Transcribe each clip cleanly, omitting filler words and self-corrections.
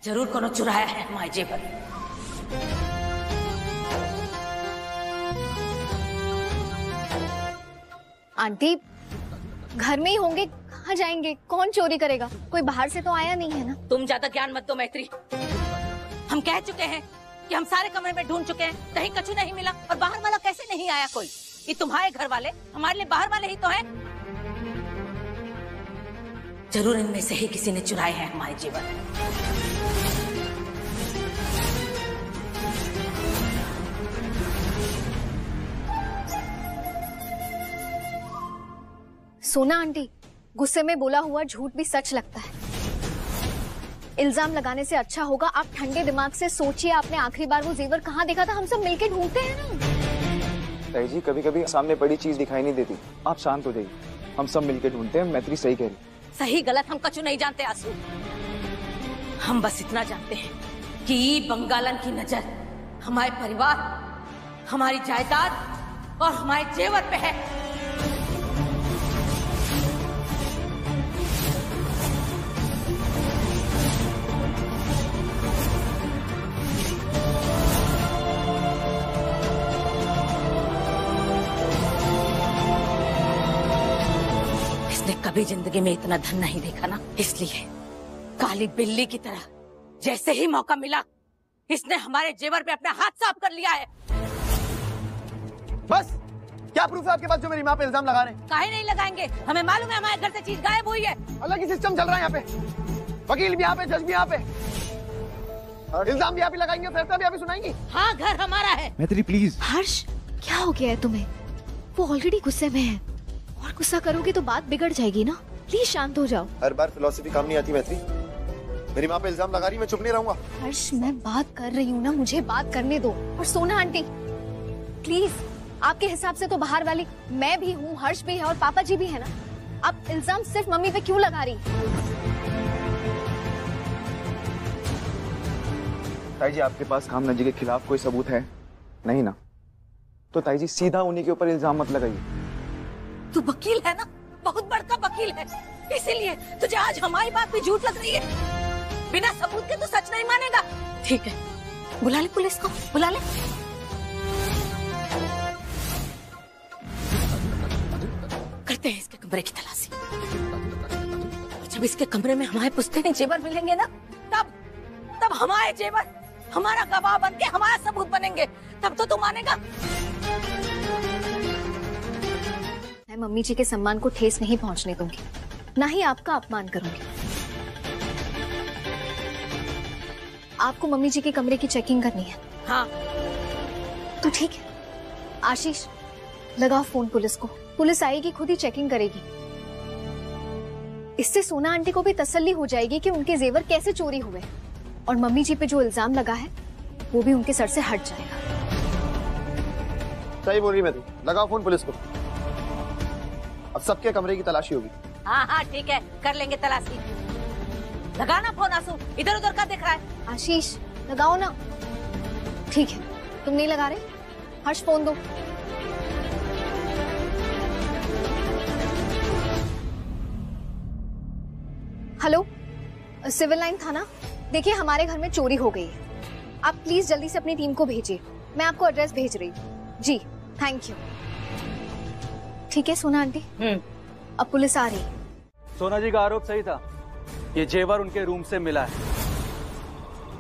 जरूर कोनो चुराया है हमारे जेवर। आंटी घर में ही होंगे, कहाँ जाएंगे? कौन चोरी करेगा? कोई बाहर से तो आया नहीं है ना? तुम ज्यादा ज्ञान मत दो मैत्री। हम कह चुके हैं कि हम सारे कमरे में ढूंढ चुके हैं, कहीं कछु नहीं मिला। और बाहर वाला कैसे नहीं आया कोई? ये तुम्हारे घर वाले हमारे लिए बाहर वाले ही तो हैं। जरूर इनमें से ही किसी ने चुराए हैं हमारे जेवर। सोना आंटी, गुस्से में बोला हुआ झूठ भी सच लगता है। इल्जाम लगाने से अच्छा होगा आप ठंडे दिमाग से सोचिए, आपने आखिरी बार वो जेवर कहाँ देखा था? हम सब मिलके ढूंढते हैं ना। ताई जी, कभी कभी सामने पड़ी चीज दिखाई नहीं देती। आप शांत हो जाइए, हम सब मिलके ढूंढते हैं। मैत्री सही कह रही। सही गलत हम कछु नहीं जानते आंसू। हम बस इतना जानते हैं कि बंगालन की नजर हमारे परिवार, हमारी जायदाद और हमारे जेवर पे है। कभी जिंदगी में इतना धन नहीं देखा ना, इसलिए काली बिल्ली की तरह जैसे ही मौका मिला इसने हमारे जेवर पे अपना हाथ साफ कर लिया है। बस क्या प्रूफ है आपके पास जो मेरी माँ पे इल्जाम लगा रहे हैं? काहे नहीं लगाएंगे, हमें मालूम है हमारे घर से चीज गायब हुई है। अलग ही सिस्टम चल रहा है यहाँ पे। वकील भी यहाँ पे, जज भी यहाँ पे, इल्जाम भी आप ही लगाएंगे, फैसला भी आप ही सुनाएंगी। हाँ, घर हमारा है। मैत्री प्लीज। हर्ष, क्या हो गया है तुम्हें? वो ऑलरेडी गुस्से में है, और गुस्सा करोगे तो बात बिगड़ जाएगी ना। प्लीज शांत हो जाओ। हर बार फिलॉसफी काम नहीं आती मैत्री। मेरी माँ पे इल्जाम लगा रही, मैं चुप नहीं रहूंगा। हर्ष, मैं बात कर रही हूँ ना, मुझे बात करने दो। और सोना आंटी प्लीज, आपके हिसाब से तो बाहर वाली मैं भी हूँ, हर्ष भी है और पापा जी भी है ना। आप इल्जाम सिर्फ मम्मी पे क्यों लगा रही? ताई जी, आपके पास कामना जी के खिलाफ कोई सबूत है? नहीं ना? तो ताई जी सीधा उन्हीं के ऊपर इल्जाम मत लगाइए। तू वकील है ना, बहुत बड़का वकील है, इसीलिए तुझे आज हमारी बात भी झूठ लग रही है। बिना सबूत के तू सच नहीं मानेगा। ठीक है, बुला ले पुलिस को, बुला ले। करते हैं इसके कमरे की तलाशी। जब इसके कमरे में हमारे पुश्तैनी जेवर मिलेंगे ना, तब हमारे जेवर हमारा गवाह बन के हमारा सबूत बनेंगे, तब तो तू मानेगा। मैं मम्मी जी के सम्मान को ठेस नहीं पहुंचने दूंगी, ना ही आपका अपमान करूंगी। आपको मम्मी जी के कमरे की चेकिंग करनी है? हाँ। तो ठीक है, आशीष लगाओ फोन पुलिस को। पुलिस आएगी, खुद ही चेकिंग करेगी। इससे सोना आंटी को भी तसल्ली हो जाएगी कि उनके जेवर कैसे चोरी हुए, और मम्मी जी पे जो इल्जाम लगा है वो भी उनके सर से हट जाएगा। सही बोल रही मैत्री, लगाओ फोन पुलिस को। अब सबके कमरे की तलाशी होगी। हाँ हाँ ठीक है, कर लेंगे तलाशी। लगाना फोन आंसू, इधर उधर का दिख रहा है? आशीष लगाओ ना। ठीक है, तुम नहीं लगा रहे? हर्ष फोन दो। हेलो, सिविल लाइन थाना। देखिए, हमारे घर में चोरी हो गई है। आप प्लीज जल्दी से अपनी टीम को भेजिए। मैं आपको एड्रेस भेज रही हूँ। जी थैंक यू। ठीक है सोना आंटी, अब पुलिस आ रही है। सोना जी का आरोप सही था, ये जेवर उनके रूम से मिला है,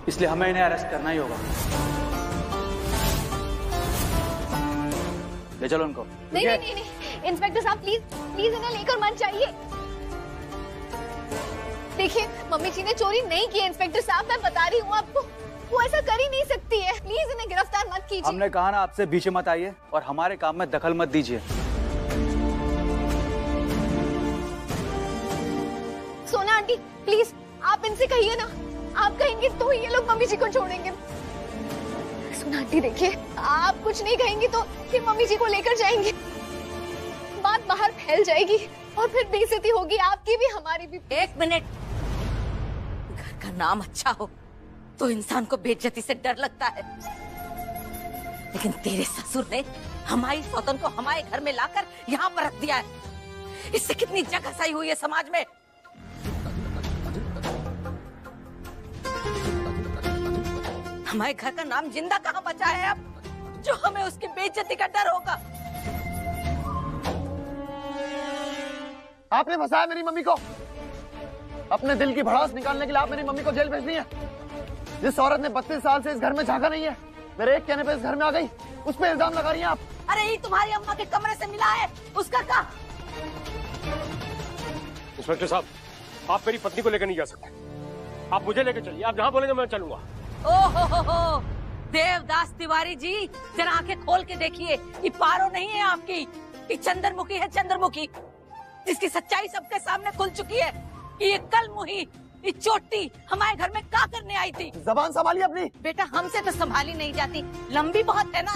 इसलिए हमें इन्हें अरेस्ट करना ही होगा। ले चलो उनको। नहीं नहीं नहीं, नहीं। इंस्पेक्टर साहब प्लीज प्लीज इन्हें लेकर मत जाइए। देखिए, मम्मी जी ने चोरी नहीं की। इंस्पेक्टर साहब, मैं बता रही हूँ आपको, वो ऐसा कर ही नहीं सकती है। प्लीज इन्हें गिरफ्तार मत कीजिए। हमने कहा ना आपसे बीच में मत आइए और हमारे काम में दखल मत दीजिए। सोना आंटी प्लीज, आप इनसे कहिए ना, आप कहेंगे तो ये लोग मम्मी जी को छोड़ेंगे। सोना आंटी देखिए, आप कुछ नहीं कहेंगे तो ये मम्मी जी को लेकर जाएंगे, बात बाहर फैल जाएगी और फिर बेइज्जती होगी, आपकी भी हमारी भी। एक मिनट, घर का नाम अच्छा हो तो इंसान को बेइज्जती से डर लगता है, लेकिन तेरे ससुर ने हमारी सौतन को हमारे घर में लाकर यहाँ पर रख दिया है। इससे कितनी जगह सही हुई है समाज में। हमारे घर का नाम जिंदा कहाँ बचा है अब, जो हमें उसकी बेइज्जती का डर होगा। आपने फंसाया मेरी मम्मी को। अपने दिल की भड़ास निकालने के लिए आप मेरी मम्मी को जेल भेज दी है। जिस औरत ने 32 साल से इस घर में झांका नहीं है, मेरे एक कहने पे इस घर में आ गई, उस पे इल्जाम लगा रही हैं आप। अरे ये तुम्हारी अम्मा के कमरे से मिला है, उसका क्या? इंस्पेक्टर साहब, आप मेरी पत्नी को लेकर नहीं जा सकते। आप मुझे लेकर चलिए, आप जहाँ बोलेंगे मैं चलूंगा। ओहो देवदास तिवारी जी, जरा आंखें खोल के देखिए, ये पारो नहीं है आपकी, ये चंद्रमुखी है, चंद्रमुखी, जिसकी सच्चाई सबके सामने खुल चुकी है कि ये कल मुही, ये चोटी हमारे घर में क्या करने आई थी। जबान संभालिए अपनी। बेटा हमसे तो संभाली नहीं जाती, लंबी बहुत है ना।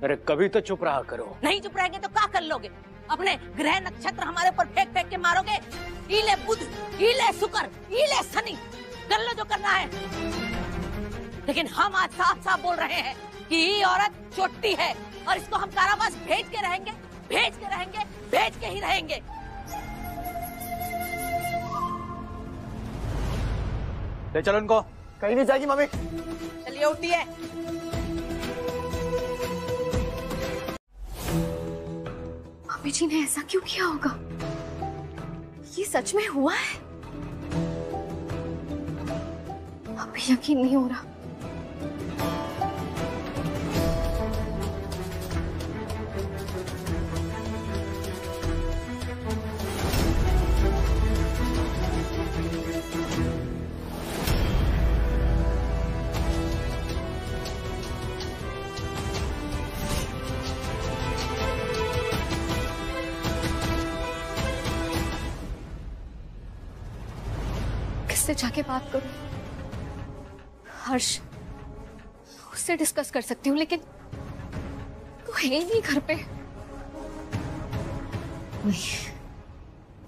अरे कभी तो चुप रहा करो। नहीं चुप रहेंगे तो क्या कर लोगे? अपने ग्रह नक्षत्र हमारे ऊपर फेंक फेंक के मारोगे? ईले बुध, ईले शुक्र, ईले शनि, कर लो जो करना है। लेकिन हम आज साफ साफ बोल रहे हैं कि ये औरत चोटी है और इसको हम कारावास भेज के रहेंगे, भेज के रहेंगे, भेज के ही रहेंगे। ले चलो उनको। कहीं नहीं जाएगी मम्मी। चलिए उठिए। मम्मी जी ने ऐसा क्यों किया होगा? ये सच में हुआ है? अभी यकीन नहीं हो रहा। किससे जाके बात करूं? हर्ष, उससे डिस्कस कर सकती हूँ, लेकिन वो है ही नहीं घर पे। नहीं,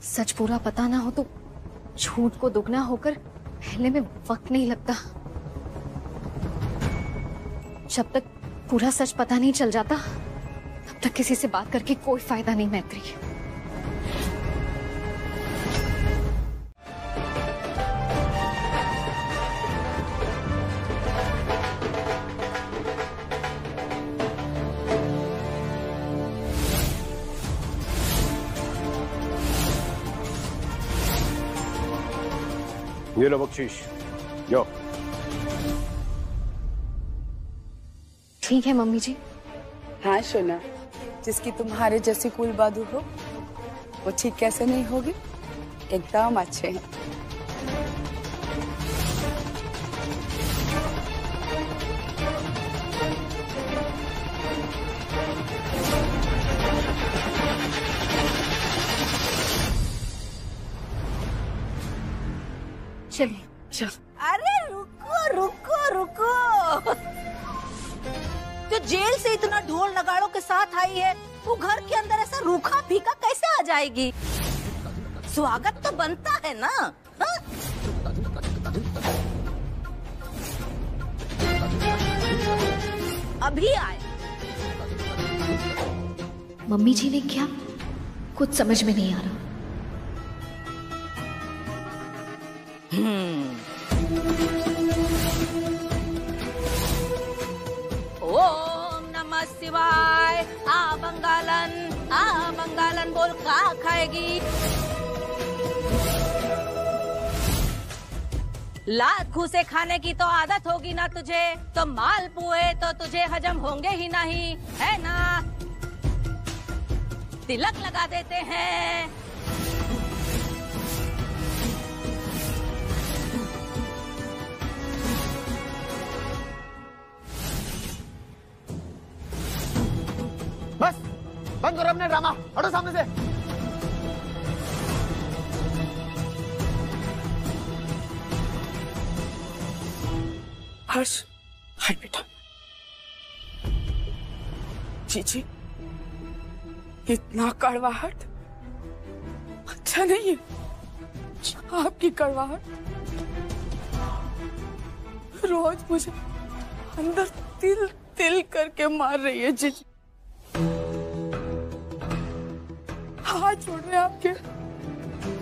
सच पूरा पता ना हो तो झूठ को दुगना होकर पहले में वक्त नहीं लगता। जब तक पूरा सच पता नहीं चल जाता, तब तक किसी से बात करके कोई फायदा नहीं। मैत्री, ये लो बख्शीश, यो। ठीक है मम्मी जी। हाँ सोना, जिसकी तुम्हारे जैसी कुल बहादुर हो, वो ठीक कैसे नहीं होगी? एकदम अच्छे हैं। चलिए चल। अरे रुको रुको रुको, जो जेल से इतना ढोल नगाड़ों के साथ आई है, वो घर के अंदर ऐसा रूखा फीका कैसे आ जाएगी? स्वागत तो बनता है ना। हा? अभी आए। मम्मी जी ने क्या? कुछ समझ में नहीं आ रहा। ओम नमः शिवाय। आ बंगालन बोल का खाएगी? लात घूसे खाने की तो आदत होगी ना तुझे, तो मालपुए तो तुझे हजम होंगे ही नहीं, है ना? तिलक लगा देते हैं। बस बंद करो अपने ड्रामा, हटो सामने से। हर्ष, हट बेटा। जीजी, इतना कड़वाहट अच्छा नहीं है। आपकी कड़वाहट रोज मुझे अंदर तिल तिल करके मार रही है। जीजी, हाथ छोड़ रहे आपके,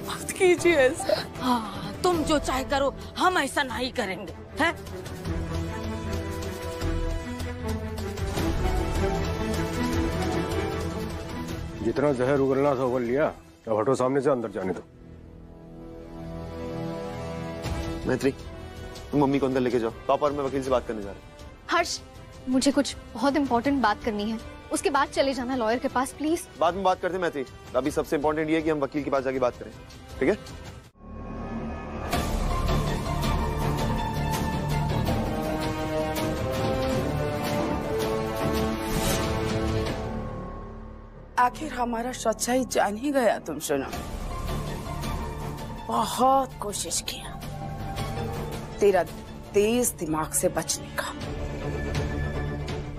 मत कीजिए ऐसा। हाँ तुम जो चाहे करो, हम ऐसा नहीं करेंगे, हैं? जितना जहर उगलना था उगल लिया, अब हटो सामने से, अंदर जाने दो। मैत्री, तुम मम्मी को अंदर लेके जाओ। पापा और मैं वकील से बात करने जा रहे हैं। हर्ष, मुझे कुछ बहुत इम्पोर्टेंट बात करनी है, उसके बाद चले जाना लॉयर के पास प्लीज। बाद में बात करते हैं मैत्री। अभी सबसे इम्पोर्टेंट ये है कि हम वकील के पास जाके बात करें, ठीक है? आखिर हमारा सच्चाई जान ही गया तुम सुनो। बहुत कोशिश किया तेरा तेज दिमाग से बचने का,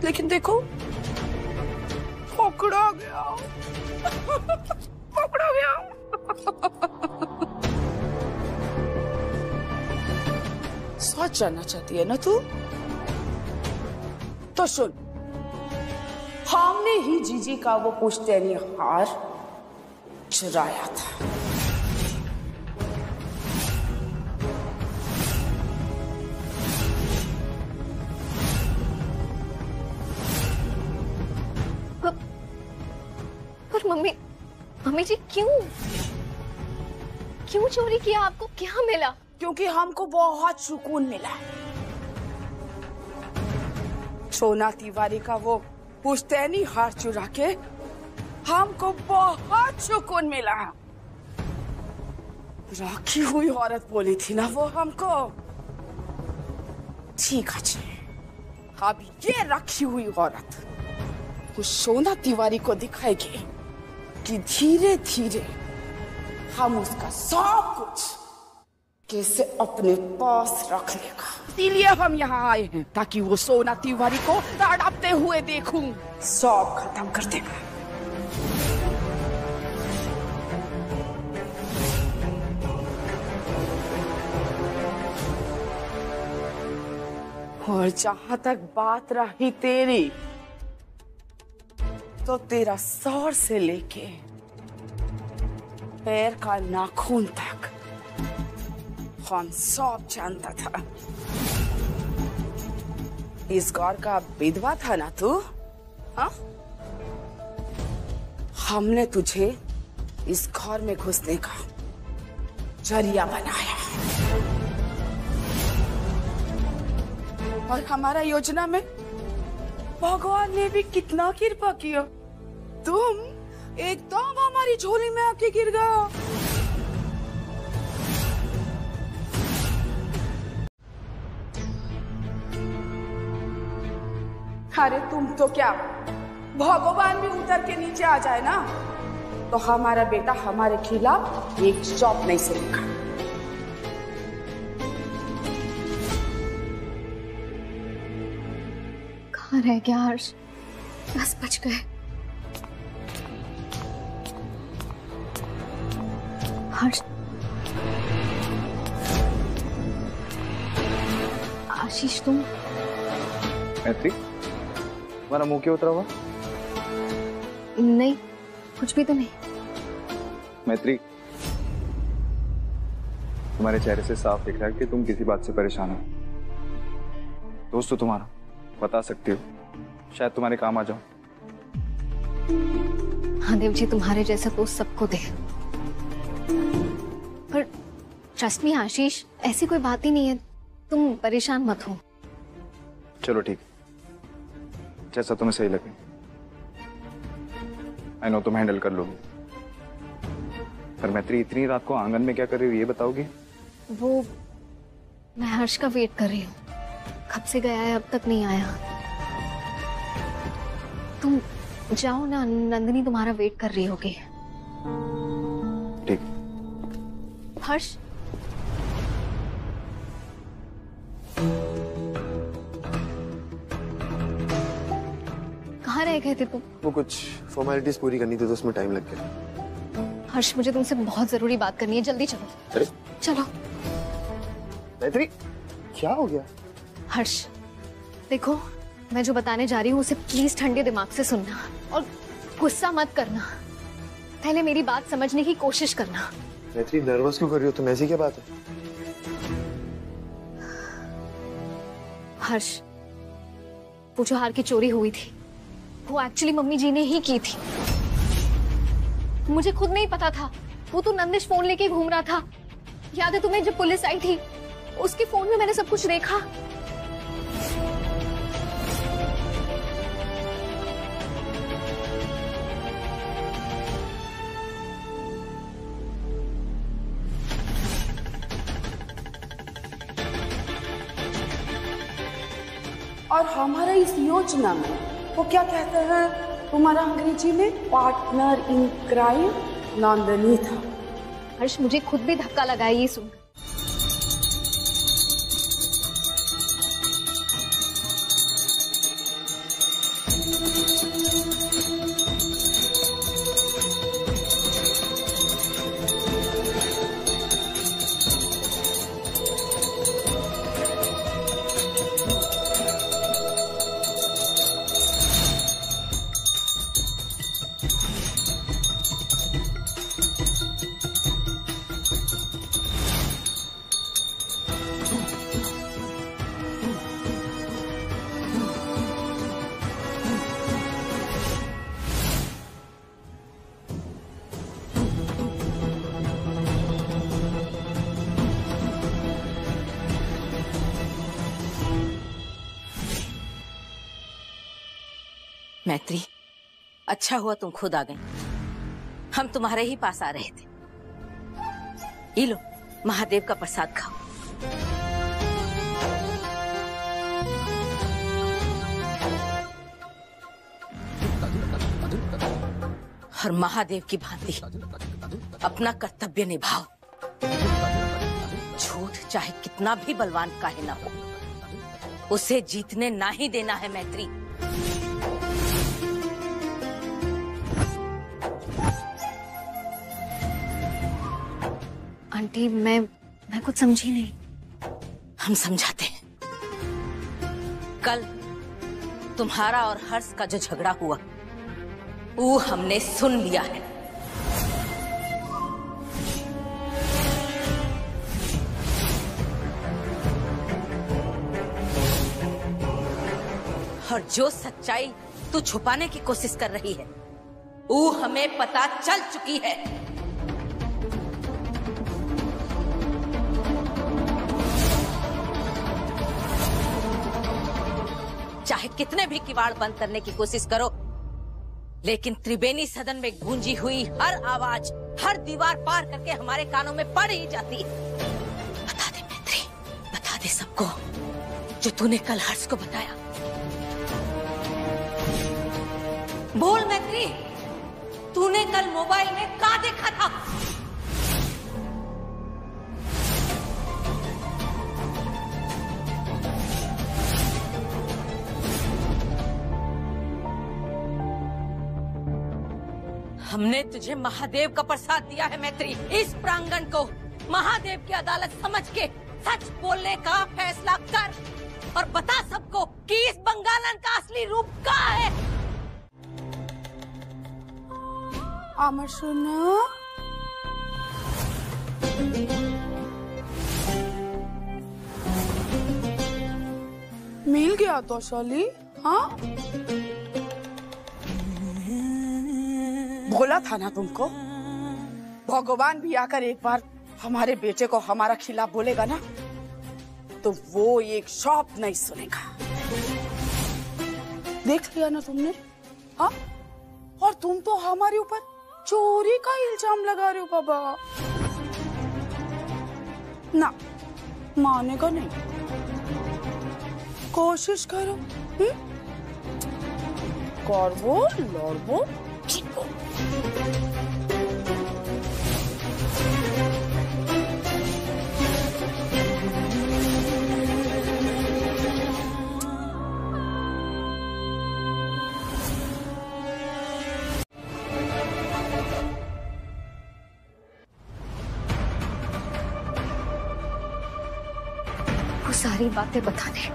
लेकिन देखो पकड़ा गया। पकड़ा गया। सच जानना चाहती है ना तू? तो सुन, हमने ही जीजी का वो पुश्तैनी हार चुराया था। पर मम्मी जी क्यों चोरी किया? आपको क्या मिला? क्योंकि हमको बहुत सुकून मिला। सोना तिवारी का वो पुश्तैनी हार चुरा के हमको बहुत सुकून मिला। रखी हुई औरत बोली थी ना वो हमको। ठीक है जी, अब ये रखी हुई औरत उस सोना तिवारी को दिखाएगी कि धीरे धीरे हम उसका सब कुछ कैसे अपने पास रख लेगा। इसीलिए हम यहाँ आए हैं, ताकि वो सोना तिवारी को तड़पते हुए देखूं, सब खत्म कर देगा। और जहां तक बात रही तेरी, तो तेरा सर से लेके पैर का नाखून तक हम सब जानता था। इस घर का विधवा था ना तू? हाँ? हमने तुझे इस घर में घुसने का जरिया बनाया, और हमारा योजना में भगवान ने भी कितना कृपा किया। तुम एकदम हमारी झोली में आके गिर गया। अरे तुम तो क्या, भगवान भी उतर के नीचे आ जाए ना, तो हमारा बेटा हमारे खिलाफ एक शॉप नहीं सुनेगा। कहाँ रह गया हर्ष? 10 बज गए। हर्ष, आशीष तुम? मैत्री, तुम्हारा मुंह क्यों उतरा हुआ? नहीं, कुछ भी तो नहीं। मैत्री, तुम्हारे चेहरे से साफ दिख रहा है कि तुम किसी बात से परेशान हो। दोस्त हो तुम्हारा, बता सकती हो, शायद तुम्हारे काम आ जाओ। हाँ देव जी, तुम्हारे जैसा दोस्त सबको दे, पर ट्रस्ट मी आशीष, ऐसी कोई बात ही नहीं है, तुम परेशान मत हो। चलो ठीक, जैसा तुम्हें सही लगे। आई नो तुम हैंडल कर लोगी, पर मैत्री इतनी रात को आंगन में क्या कर रही हो ये बताओगी? वो मैं हर्ष का वेट कर रही हूँ, कब से गया है अब तक नहीं आया। तुम जाओ ना, नंदिनी तुम्हारा वेट कर रही होगी। ठीक। हर्ष, कहाँ रह गए थे तुम? वो कुछ फॉर्मेलिटीज पूरी करनी थी तो उसमें टाइम लग गया। हर्ष, मुझे तुमसे बहुत जरूरी बात करनी है, जल्दी चलो। अरे चलो। मैत्री, क्या हो गया? हर्ष देखो, मैं जो बताने जा रही हूँ उसे प्लीज ठंडे दिमाग से सुनना और गुस्सा मत करना। पहले मेरी बात समझने की कोशिश करना। मैत्री, नर्वस क्यों कर रही हो तुम? ऐसी क्या बात है? हर्ष, वो जो हार की चोरी हुई थी वो एक्चुअली मम्मी जी ने ही की थी। मुझे खुद नहीं पता था। वो तो नंदिश फोन लेके घूम रहा था। याद है तुम्हें जब पुलिस आई थी, उसके फोन में मैंने सब कुछ देखा। और हमारा इस योजना में वो क्या कहते हैं तुम्हारा अंग्रेजी में, पार्टनर इन क्राइम नंदिनी था। हर्ष, मुझे खुद भी धक्का लगा ये सुन। मैत्री, अच्छा हुआ तुम खुद आ गई। हम तुम्हारे ही पास आ रहे थे। ये लो, महादेव का प्रसाद खाओ। और महादेव की भांति अपना कर्तव्य निभाओ। झूठ चाहे कितना भी बलवान काहे ना हो, उसे जीतने ना ही देना है मैत्री। आंटी, मैं कुछ समझी नहीं। हम समझाते हैं। कल तुम्हारा और हर्ष का जो झगड़ा हुआ वो हमने सुन लिया है। और जो सच्चाई तू छुपाने की कोशिश कर रही है वो हमें पता चल चुकी है। चाहे कितने भी किवाड़ बंद करने की कोशिश करो, लेकिन त्रिवेणी सदन में गूंजी हुई हर आवाज हर दीवार पार करके हमारे कानों में पड़ ही जाती। बता दे मैत्री, बता दे सबको जो तूने कल हर्ष को बताया। बोल मैत्री, तूने कल मोबाइल में क्या देखा था? हमने तुझे महादेव का प्रसाद दिया है मैत्री। इस प्रांगण को महादेव की अदालत समझ के सच बोलने का फैसला कर और बता सबको कि इस बंगालन का असली रूप क्या है। আমার সোনা, मिल गया तो साली। हाँ, बोला था ना तुमको, भगवान भी आकर एक बार हमारे बेटे को हमारा खिलाफ बोलेगा ना तो वो एक शब्द नहीं सुनेगा। देख लिया ना तुमने। हाँ, और तुम तो हमारे ऊपर चोरी का इल्जाम लगा रहे हो बाबा। ना, मानेगा नहीं। कोशिश करो। करबो, लड़बो, जीतबो। वो सारी बातें बता दे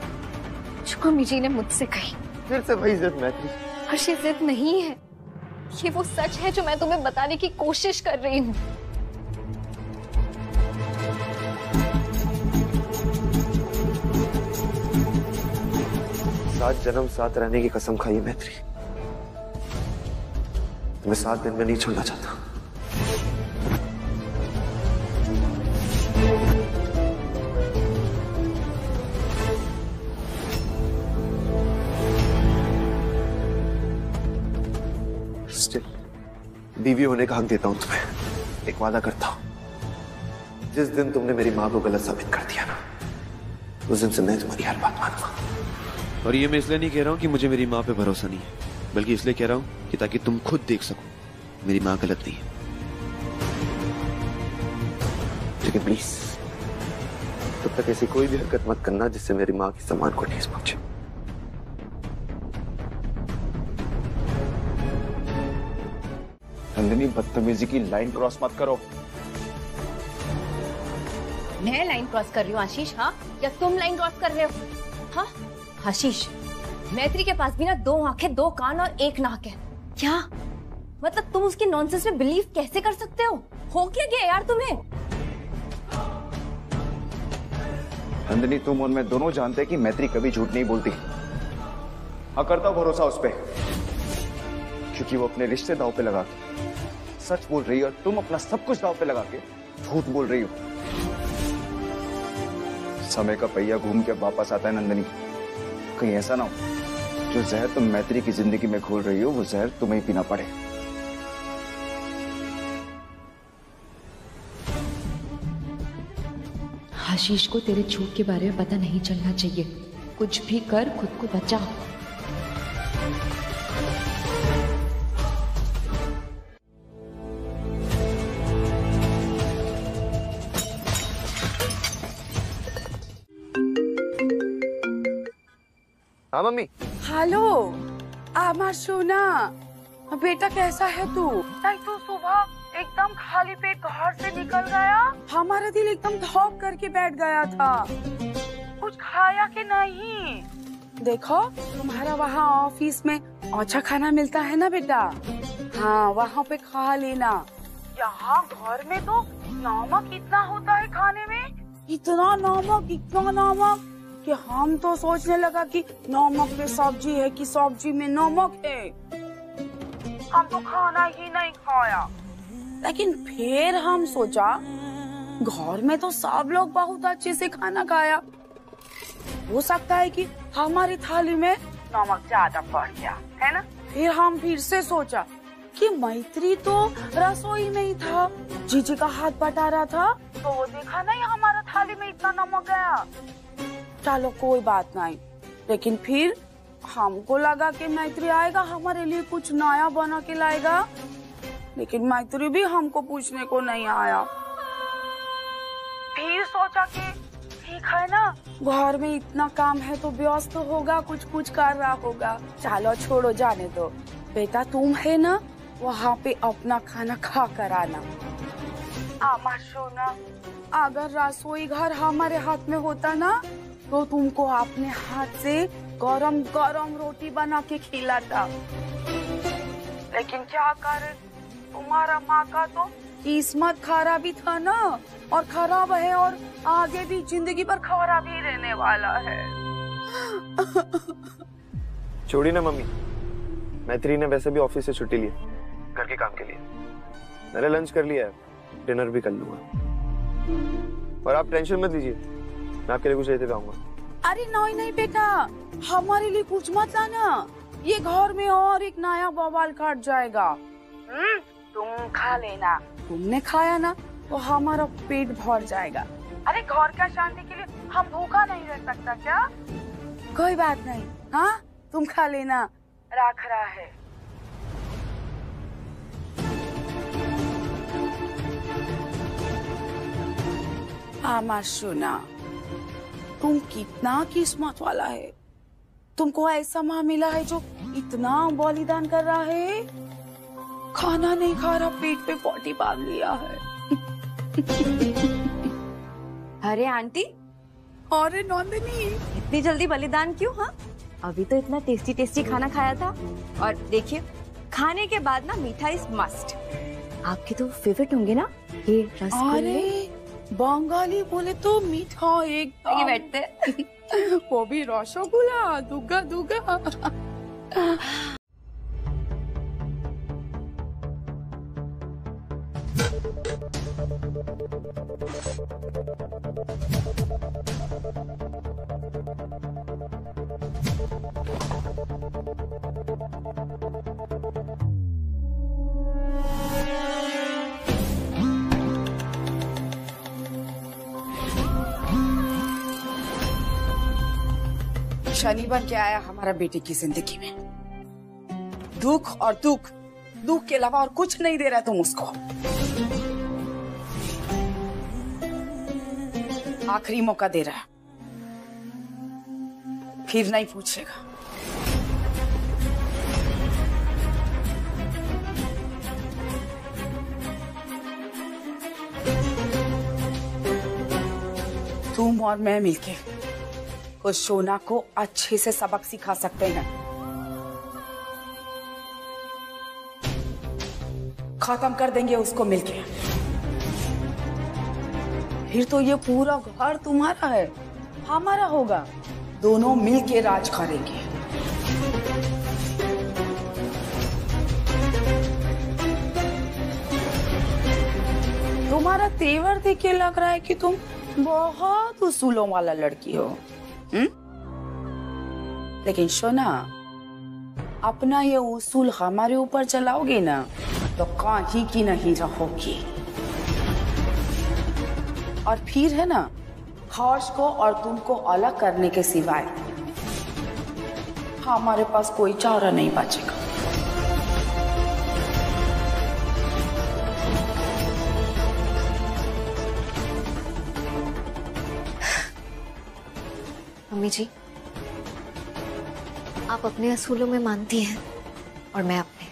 जो मम्मी जी ने मुझसे कही। फिर से वही जिद मैत्री। हर्ष, ये जिद नहीं है, ये वो सच है जो मैं तुम्हें बताने की कोशिश कर रही हूँ। 7 जन्म साथ रहने की कसम खाई मैत्री। मैं 7 दिन में नहीं छोड़ना चाहता। स्टिल बीवी होने का हक देता हूं तुम्हें। एक वादा करता हूं, जिस दिन तुमने मेरी मां को गलत साबित कर दिया ना, उस दिन से मैं तुम्हारी हर बात मानूंगा। और ये मैं इसलिए नहीं कह रहा हूं कि मुझे मेरी मां पे भरोसा नहीं है, बल्कि इसलिए कह रहा हूं कि ताकि तुम खुद देख सको मेरी मां गलत नहीं है। लेकिन प्लीज तब तक ऐसी कोई भी हरकत मत करना जिससे मेरी मां के सम्मान को ठेस पहुंचे। नंदिनी, बदतमीजी की लाइन क्रॉस मत करो। मैं लाइन क्रॉस कर रही हूँ आशीष? हाँ, या तुम लाइन क्रॉस कर रहे हो? हाँ आशीष, मैत्री के पास भी ना 2 आंखें, 2 कान और 1 नाक है। क्या मतलब तुम उसके नॉनसेंस में बिलीव कैसे कर सकते हो? हो क्या गया यार तुम्हें? नंदिनी, तुम और मैं दोनों जानते हैं कि मैत्री कभी झूठ नहीं बोलती। हाँ, करता हूं भरोसा उस पर, क्योंकि वो अपने रिश्ते दांव पे लगा के सच बोल रही है और तुम अपना सब कुछ दांव पे लगा के झूठ बोल रही हो। समय का पहिया घूम के वापस आता है नंदिनी। कहीं ऐसा ना हो जो जहर तुम मैत्री की जिंदगी में घोल रही हो वो जहर तुम्हें ही पीना पड़े। आशीष को तेरे झूठ के बारे में पता नहीं चलना चाहिए। कुछ भी कर, खुद को बचा। हाँ मम्मी। हेलो आमा सोना, बेटा कैसा है तू? तू सुबह एकदम खाली पेट घर से निकल गया, हमारा दिल एकदम धौक करके बैठ गया था। कुछ खाया कि नहीं? देखो तुम्हारा वहाँ ऑफिस में अच्छा खाना मिलता है ना बेटा, हाँ वहाँ पे खा लेना। यहाँ घर में तो नमक इतना होता है खाने में, इतना नमक कि हम तो सोचने लगा कि नमक में सब्जी है कि सब्जी में नमक है। हम तो खाना ही नहीं खाया, लेकिन फिर हम सोचा घर में तो सब लोग बहुत अच्छे से खाना खाया, हो सकता है कि हमारी थाली में नमक ज्यादा पड़ गया है ना। फिर हम फिर से सोचा कि मैत्री तो रसोई में ही था, जीजी का हाथ बटा रहा था, तो वो देखा नहीं हमारा थाली में इतना नमक गया। चलो कोई बात नहीं, लेकिन फिर हमको लगा कि मैत्री आएगा हमारे लिए कुछ नया बना के लाएगा, लेकिन मैत्री भी हमको पूछने को नहीं आया। फिर सोचा कि ठीक है ना, घर में इतना काम है तो व्यस्त तो होगा, कुछ कर रहा होगा, चलो छोड़ो जाने दो। बेटा तुम है ना, वहाँ पे अपना खाना खा कर आना। आमा सोना, अगर रसोई घर हमारे हाथ में होता ना तो तुमको अपने हाथ से गरम गरम रोटी बना के खिलाता, लेकिन क्या करे, तुम्हारा माँ का तो किस्मत खराब ही था ना, और खराब है और आगे भी जिंदगी भर खराब ही रहने वाला है। छोड़ी ना मम्मी, मैत्री ने वैसे भी ऑफिस से छुट्टी ली घर के काम के लिए। मैंने लंच कर लिया है, डिनर भी कर लूंगा। और आप टेंशन मत लीजिए, मैं आपके लिए कुछ लेते आऊंगा। अरे नहीं बेटा, हमारे लिए कुछ मत लाना, ये घर में और एक नया बवाल काट जाएगा। तुम खा लेना, तुमने खाया ना तो हमारा पेट भर जाएगा। अरे घर का शांति के लिए हम भूखा नहीं रह सकता क्या? कोई बात नहीं, हाँ तुम खा लेना, रख रहा है। आमा सोना, तुम कितना किस्मत वाला है, तुमको ऐसा माँ मिला है जो इतना बलिदान कर रहा है, खाना नहीं खा रहा, पेट पे पॉटी बांध लिया है। अरे आंटी, अरे नंदिनी, इतनी जल्दी बलिदान क्यों? हाँ अभी तो इतना टेस्टी टेस्टी खाना खाया था। और देखिए, खाने के बाद ना मीठा इज मस्ट। आपके तो फेवरेट होंगे ना ये रसगुल्ले। अरे बंगाली बोले तो मीठा एकदम। बैठते वो भी रसगुल्ला दूंगा दूंगा। शनि बन के आया हमारा बेटे की जिंदगी में। दुख और दुख, दुख के अलावा और कुछ नहीं दे रहा तुम उसको। आखिरी मौका दे रहा है, फिर नहीं पूछेगा। तुम और मैं मिलके उस सोना को अच्छे से सबक सिखा सकते हैं। खत्म कर देंगे उसको मिलके। फिर तो ये पूरा घर तुम्हारा है, हमारा होगा। दोनों मिलके राज करेंगे। तुम्हारा तेवर देख के लग रहा है कि तुम बहुत उसूलों वाला लड़की हो। लेकिन सोना, अपना ये उसूल हमारे ऊपर चलाओगे ना तो कहीं की नहीं रहोगी। और फिर है ना, हर्ष को और तुमको अलग करने के सिवाय हमारे पास कोई चारा नहीं बचेगा। मम्मी जी, आप अपने असूलों में मानती हैं और मैं अपने।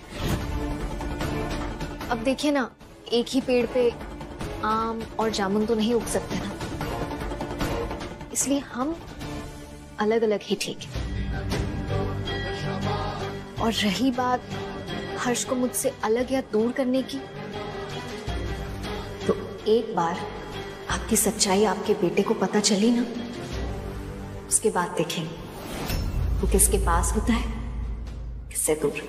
अब देखिए ना, एक ही पेड़ पे आम और जामुन तो नहीं उग सकते ना, इसलिए हम अलग अलग ही ठीक है। और रही बात हर्ष को मुझसे अलग या दूर करने की, तो एक बार आपकी सच्चाई आपके बेटे को पता चली ना, उसके बाद देखेंगे वो किसके पास होता है, किससे दूर।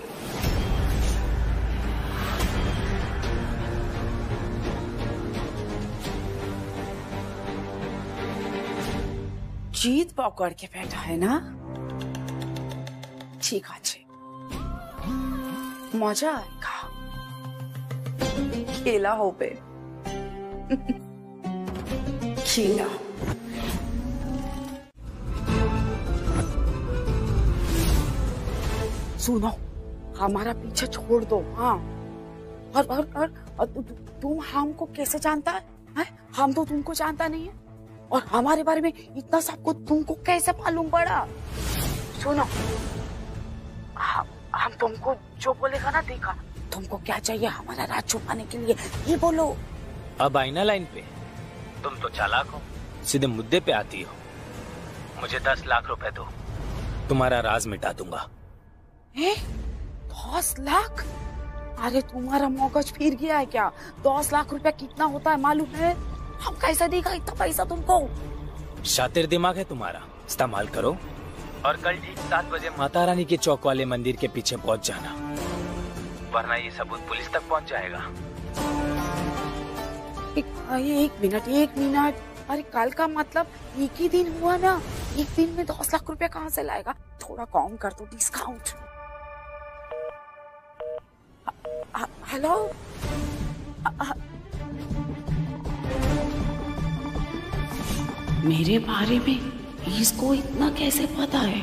जीत पकड़ के बैठा है ना, ठीक है, मजा आएगा। खेला हो पे खेला। सुनो, हमारा पीछे छोड़ दो। हाँ, और तुम हमको कैसे जानता है? हम तो तुमको जानता नहीं है, और हमारे बारे में इतना सबको तुमको कैसे मालूम पड़ा? सुनो, हम तुमको जो बोलेगा ना, देखा तुमको क्या चाहिए हमारा राज छुपाने के लिए, ये बोलो। अब आई ना लाइन पे, तुम तो चालाक हो, सीधे मुद्दे पे आती हो। मुझे 10 लाख रुपए दो, तुम्हारा राज मिटा दूंगा। 10 लाख? अरे तुम्हारा मगज फिर गया है क्या? 10 लाख रुपया कितना होता है मालूम है? हम कैसे देगा इतना पैसा तुमको? शातिर दिमाग है तुम्हारा, इस्तेमाल करो। और कल ठीक 7 बजे माता रानी के चौक वाले मंदिर के पीछे पहुंच जाना, वरना ये सबूत पुलिस तक पहुंच जाएगा। एक मिनट। अरे कल का मतलब एक ही दिन हुआ ना, एक दिन में 10 लाख रुपया कहाँ से लाएगा? थोड़ा कम कर दो, डिस्काउंट। हेलो, मेरे बारे में इसको इतना कैसे पता है?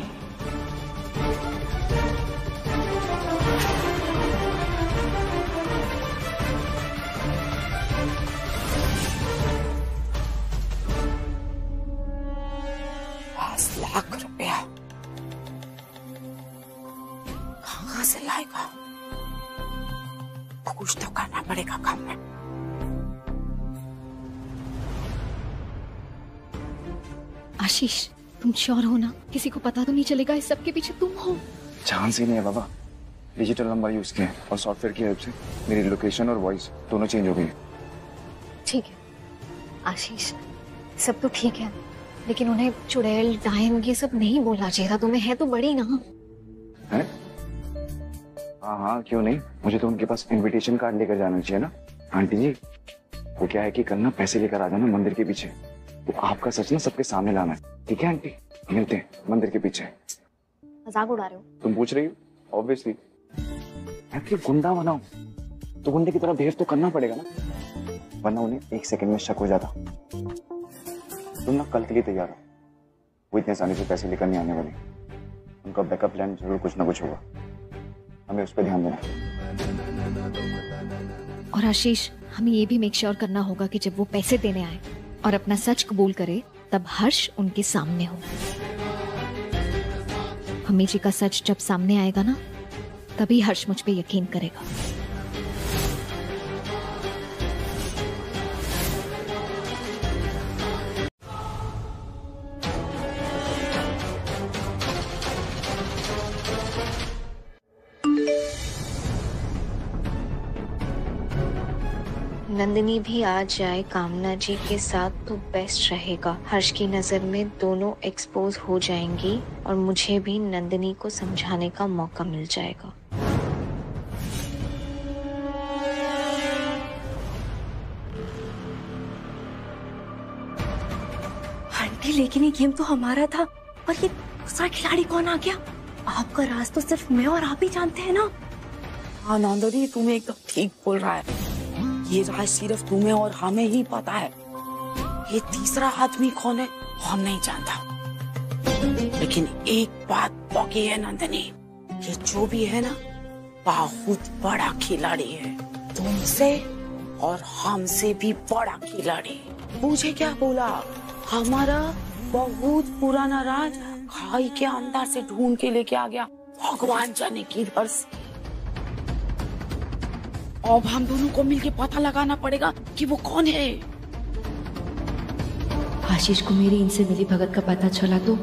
लाख रुपया कहाँ से लाएगा? कुछ तो करना पड़ेगा काम में। आशीष, तुम श्योर हो ना? किसी को पता तो नहीं चलेगा इस सब के पीछे तुम हो? चांस ही नहीं है बाबा। डिजिटल नंबर यूज किया और सॉफ्टवेयर की हेल्प से मेरी लोकेशन और वॉइस दोनों चेंज हो गई। ठीक है आशीष, सब तो ठीक है, लेकिन उन्हें चुड़ैल डायन ये सब नहीं बोलना चाहिए था तुम्हें, है तो बड़ी ना। है? हाँ, क्यों नहीं, मुझे तो उनके पास इनविटेशन कार्ड लेकर जाना चाहिए ना। आंटी जी, वो क्या है कि कल ना पैसे लेकर आ जाना मंदिर के पीछे, तो आपका सच ना सबके सामने लाना है, ठीक है आंटी? मिलते हैं मंदिर के पीछे। मजाक उड़ा रहे हो? तुम पूछ रही हो, ऑब्वियसली। गुंडा बनाओ तो गुंडे की तरह बिहेव तो करना पड़ेगा ना, वरना उन्हें एक सेकंड में शक हो जाता। तुम ना कल के लिए तैयार हो, वो इतने आसानी से पैसे लेकर नहीं आने वाले। उनका बैकअप प्लान जरूर कुछ ना कुछ होगा, हमें उस पर ध्यान देना। और आशीष, हमें ये भी मेक श्योर करना होगा कि जब वो पैसे देने आए और अपना सच कबूल करे, तब हर्ष उनके सामने हो। मम्मी जी का सच जब सामने आएगा ना, तभी हर्ष मुझ पे यकीन करेगा। नंदिनी भी आ जाए कामना जी के साथ तो बेस्ट रहेगा। हर्ष की नजर में दोनों एक्सपोज हो जाएंगी और मुझे भी नंदिनी को समझाने का मौका मिल जाएगा। आंटी, लेकिन ये गेम तो हमारा था, और ये दूसरा खिलाड़ी कौन आ गया? आपका राज तो सिर्फ मैं और आप ही जानते हैं ना। हाँ नंदिनी, तुम्हें एकदम ठीक बोल रहा है। ये राज सिर्फ तुम्हें और हमें ही पता है। ये तीसरा आदमी कौन है हम नहीं जानता, लेकिन एक बात पक्की है नंदिनी, ये जो भी है ना बहुत बड़ा खिलाड़ी है, तुमसे और हमसे भी बड़ा खिलाड़ी। मुझे क्या बोला, हमारा बहुत पुराना राज खाई के अंदर से ढूंढ के लेके आ गया, भगवान जाने किधर से। अब हम दोनों को मिलके पता लगाना पड़ेगा कि वो कौन है। आशीष को मेरी इनसे मिली भगत का पता चला तो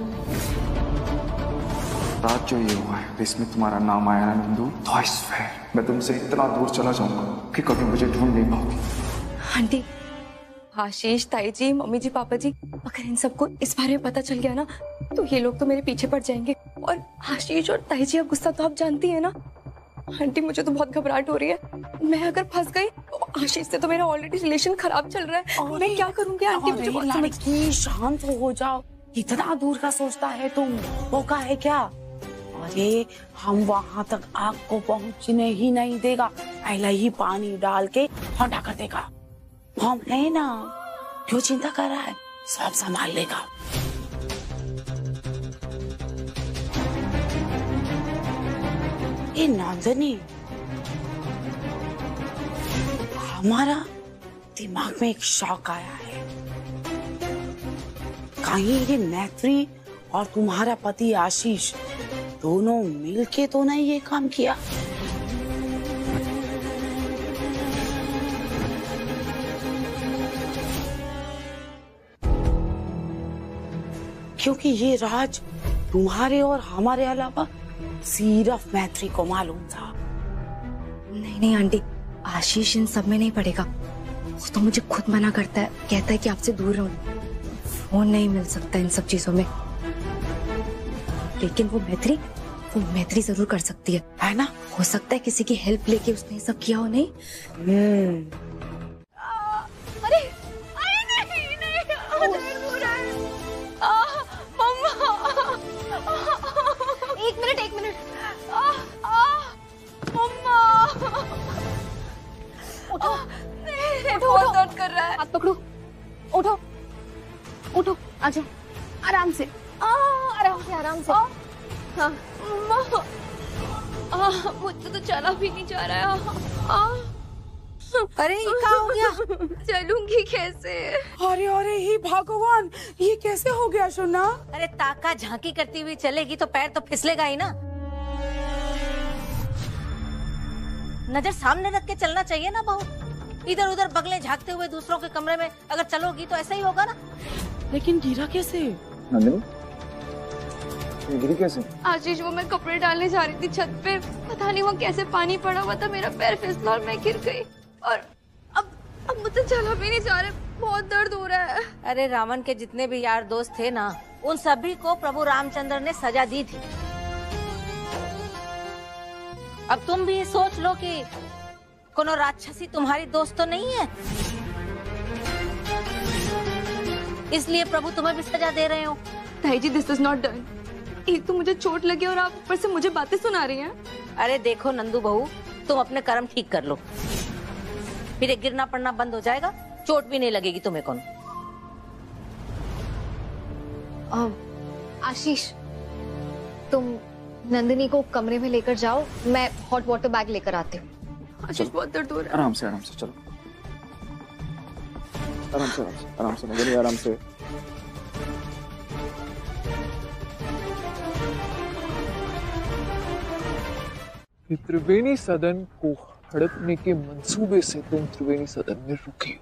रात जो ये हुआ है, तो इसमें तुम्हारा नाम आया ना नंदू, तो I swear, मैं तुमसे इतना दूर चला जाऊंगा कि कभी मुझे ढूंढ नहीं पाओगी। आंटी, आशीष, ताई जी, मम्मी जी, पापा जी, अगर इन सबको इस बारे में पता चल गया ना, तो ये लोग तो मेरे पीछे पड़ जाएंगे। और आशीष और ताई जी का गुस्सा तो आप जानती है ना। आंटी, मुझे तो बहुत घबराहट हो रही है। मैं अगर फंस गई तो आशीष से तो मेरा ऑलरेडी रिलेशन खराब चल रहा है। मैं क्या करूंगी आंटी? मुझे बहुत समझ। लड़की, शांत हो जाओ, इतना दूर का सोचता है तुम, मौका है क्या? अरे हम वहां तक आग को पहुंचने ही नहीं देगा, पहले ही पानी डाल के ठंडा कर देगा। हम है ना, क्यों चिंता कर रहा है, सब संभाल लेगा। नंदिनी, हमारा दिमाग में एक शौक आया है, कहीं ये मैत्री और तुम्हारा पति आशीष दोनों मिलके तो नहीं ये काम किया? क्योंकि ये राज तुम्हारे और हमारे अलावा सिर्फ मैत्री को मालूम था। नहीं नहीं आंटी, आशीष इन सब में नहीं पड़ेगा। वो तो मुझे खुद मना करता है, कहता है कि आपसे दूर रहो, फोन नहीं मिल सकता इन सब चीजों में। लेकिन वो मैत्री जरूर कर सकती है ना? हो सकता है किसी की हेल्प लेके उसने ये सब किया हो। नहीं अरे नहीं मम्मा, एक मिनट मम्मा, उठो, बहुत दर्द कर रहा है। हाथ पकड़ो, उठो, आजा, आराम से। हाँ, मुझसे तो चला भी नहीं जा रहा है। अरे ये क्या हो गया? चलूंगी कैसे? अरे ही भगवान, ये कैसे हो गया सोना? अरे ताका झांकी करती हुई चलेगी तो पैर तो फिसलेगा ही ना। नजर सामने रख के चलना चाहिए ना बहू। इधर उधर बगले झांकते हुए दूसरों के कमरे में अगर चलोगी तो ऐसा ही होगा ना। लेकिन गिरा कैसे? नंदिनी, गिरी कैसे? आशीष, वो मैं कपड़े डालने जा रही थी छत पे, पता नहीं वो कैसे पानी पड़ा हुआ था, मेरा पैर फिसला और मैं गिर गई। और अब अब मुझसे चला भी नहीं जा रहा, बहुत दर्द हो रहा है। अरे रावण के जितने भी यार दोस्त थे ना, उन सभी को प्रभु रामचंद्र ने सजा दी थी। अब तुम भी सोच लो कि कोनो राक्षसी तुम्हारी दोस्त तो नहीं है, इसलिए प्रभु तुम्हें भी सजा दे रहे हो। ताई जी, दिस इज नॉट डन। एक तो मुझे चोट लगी और आप ऊपर से मुझे बातें सुना रही हैं। अरे देखो नंदू बहू, तुम अपने कर्म ठीक कर लो, फिर एक गिरना पड़ना बंद हो जाएगा, चोट भी नहीं लगेगी तुम्हें। कौन आशीष, तुम नंदिनी को कमरे में लेकर जाओ, मैं हॉट वाटर बैग लेकर आती हूँ। आशीष, बहुत दर्द हो रहा है। आराम से चलो, आराम से नंदिनी, आराम से। त्रिवेणी सदन को हड़पने के मंसूबे से तुम त्रिवेणी सदन में रुकी हो।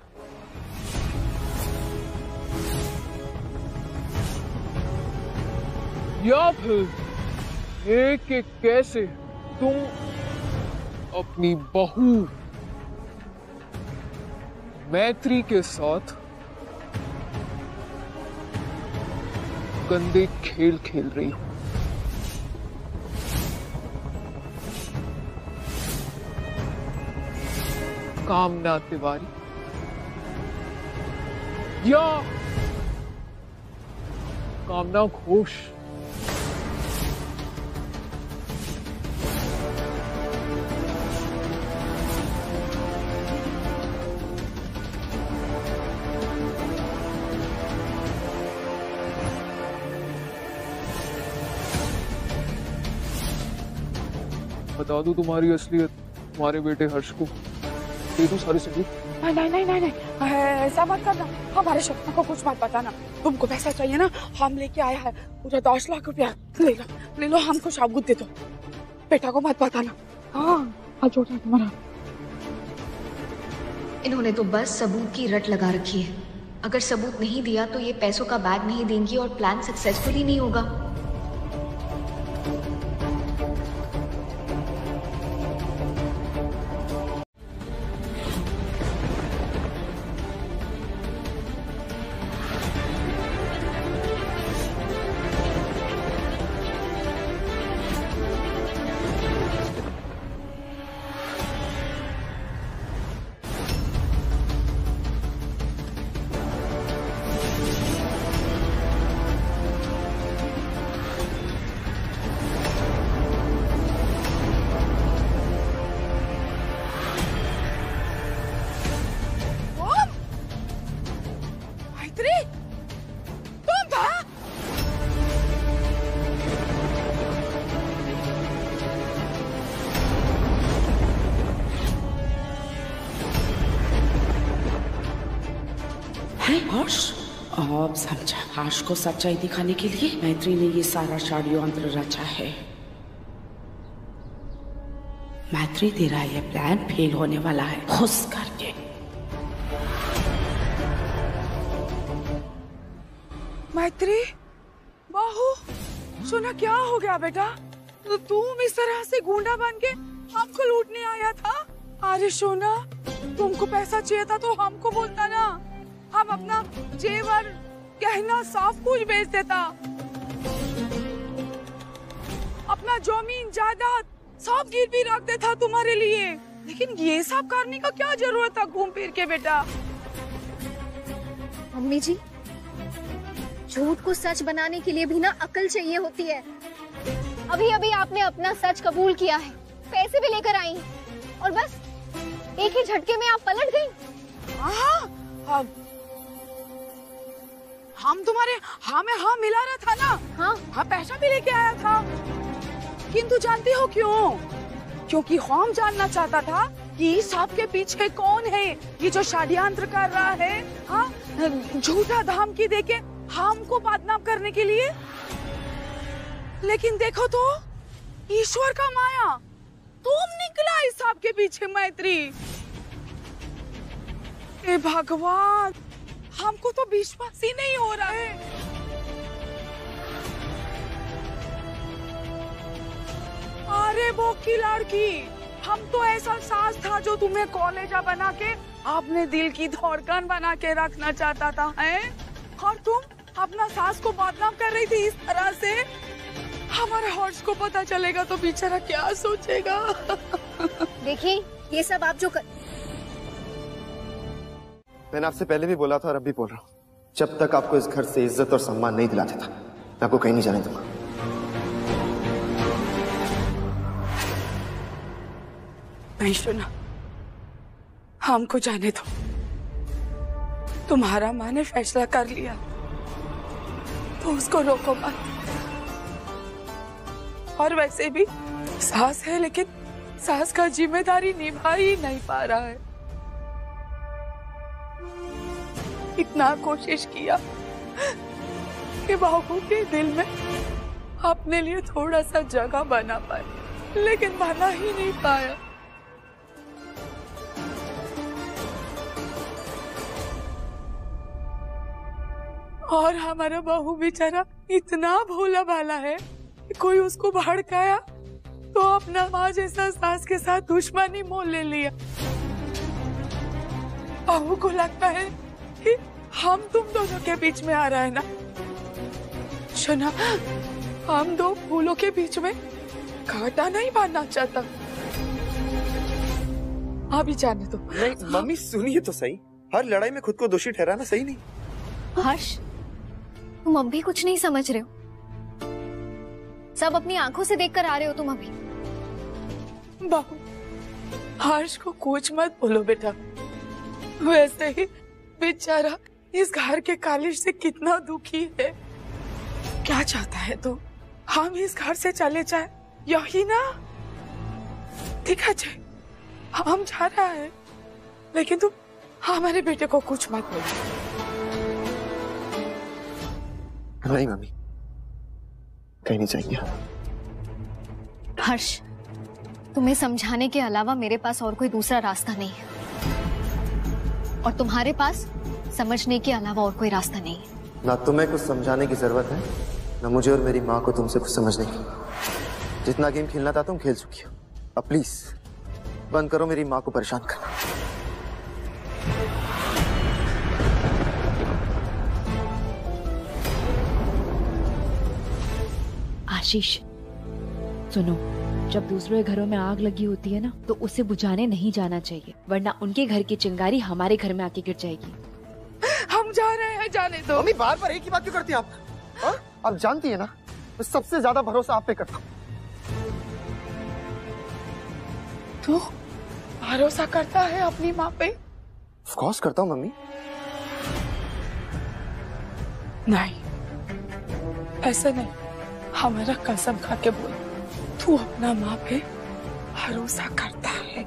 या फिर ये कि कैसे तुम अपनी बहू मैत्री के साथ गंदे खेल खेल रही हो। कामना तिवारी या कामना घोष। बता दूं तुम्हारी असलियत, तुम्हारे बेटे हर्ष को दे दूं सारे सबूत? नहीं, ऐसा मत करना। हमारे शक्ति को कुछ मत बताना। तुमको पैसा चाहिए ना, हम लेके आया है पूरा 10 लाख रुपया। ले लो, हमको सबूत दे दो। बेटा को मत बताना। हाँ, छोटा तुम्हारा। इन्होंने तो बस सबूत की रट लगा रखी है। अगर सबूत नहीं दिया तो ये पैसों का बैग नहीं देंगी और प्लान सक्सेसफुल ही नहीं होगा। हर्ष, अब समझा। हर्ष को सच्चाई दिखाने के लिए मैत्री ने ये सारा षड्यंत्र रचा है। मैत्री, तेरा ये प्लान फेल होने वाला है, खुश करके। मैत्री, बहू, सुना क्या हो गया बेटा? तो तुम इस तरह से गुंडा बन के हमको लूटने आया था? अरे सोना, तुमको पैसा चाहिए था तो हमको बोलता ना, हम अपना जेवर गहना सब कुछ बेच देता, अपना जमीन जायदाद सब गिरवी रख देता तुम्हारे लिए। लेकिन ये सब करने का क्या जरूरत था घूम फिर के बेटा? मम्मी जी, झूठ को सच बनाने के लिए भी ना अकल चाहिए होती है। अभी अभी आपने अपना सच कबूल किया है, पैसे भी लेकर आई और बस एक ही झटके में आप पलट गई। हम तुम्हारे हाँ में हाँ मिला रहा था ना। हाँ, पैसा भी लेके आया था। किंतु जानती हो क्यों? क्योंकि हम जानना चाहता था कि सबके पीछे कौन है, ये जो षड्यंत्र कर रहा है। हाँ, झूठा धमकी देके हमको बदनाम करने के लिए। लेकिन देखो तो, ईश्वर का माया, तुम निकला इस सबके पीछे मैत्री। हे भगवान, हमको तो विश्वास ही नहीं हो रहा है। अरे वो की लड़की हम तो ऐसा सास था जो तुम्हें कॉलेजा बना के अपने दिल की धड़कन बना के रखना चाहता था, हैं? और तुम अपना सास को बदनाम कर रही थी इस तरह से। हमारे हर्ष को पता चलेगा तो बेचारा क्या सोचेगा। देखिए ये सब आप जो मैंने आपसे पहले भी बोला था और अब भी बोल रहा हूँ, जब तक आपको इस घर से इज्जत और सम्मान नहीं दिला देता मैं आपको कहीं नहीं जाने दूंगा। नहीं सुना, हमको जाने दो। तुम्हारा माँ ने फैसला कर लिया तो उसको रोको मत। और वैसे भी सास है, लेकिन सास का जिम्मेदारी निभा ही नहीं पा रहा है। इतना कोशिश किया कि बहू के दिल में अपने लिए थोड़ा सा जगह बना पाए, लेकिन बना ही नहीं पाया। और हमारा बहू बेचारा इतना भोला भाला है कि कोई उसको भड़काया तो अपना माँ जैसा सास के साथ दुश्मनी मोल ले लिया। बहू को लगता है कि हम तुम दोनों के बीच में आ रहा है ना। सुना, हम दो फूलों के बीच में कांटा नहीं बांधना चाहता। अभी जाने दो। नहीं मम्मी सुनिए तो सही, हर लड़ाई में खुद को दोषी ठहराना सही नहीं। हर्ष तुम अब भी कुछ नहीं समझ रहे हो, सब अपनी आंखों से देखकर आ रहे हो तुम अभी। बहू हर्ष को कुछ मत बोलो बेटा, वैसे ही बेचारा इस घर के कालिश से कितना दुखी है। क्या चाहता है तो हम इस घर से चले जाए, यही ना? ठीक है जी, हम जा रहा है, लेकिन तुम हमारे बेटे को कुछ मत बोलो। नहीं मम्मी, कहीं नहीं चाहिए। हर्ष तुम्हें समझाने के अलावा मेरे पास और कोई दूसरा रास्ता नहीं है, और तुम्हारे पास समझने के अलावा और कोई रास्ता नहीं है। ना तुम्हें कुछ समझाने की जरूरत है, ना मुझे और मेरी माँ को तुमसे कुछ समझने की। जितना गेम खेलना था तुम खेल चुकी हो, अब प्लीज बंद करो मेरी माँ को परेशान करना। आशीष सुनो, जब दूसरे घरों में आग लगी होती है ना तो उसे बुझाने नहीं जाना चाहिए, वरना उनके घर की चिंगारी हमारे घर में आके गिर जाएगी। हम जा रहे हैं, जाने दो। मम्मी बार बार एक ही बात क्यों करती हैं आप? आप जानती है ना मैं सबसे ज्यादा भरोसा आप पे करता हूँ। तू भरोसा करता है अपनी माँ पे? ऑफ कोर्स करता हूँ मम्मी। नहीं ऐसे नहीं, हमारा कसम खा के बोल, तू अपना माँ पे भरोसा करता है?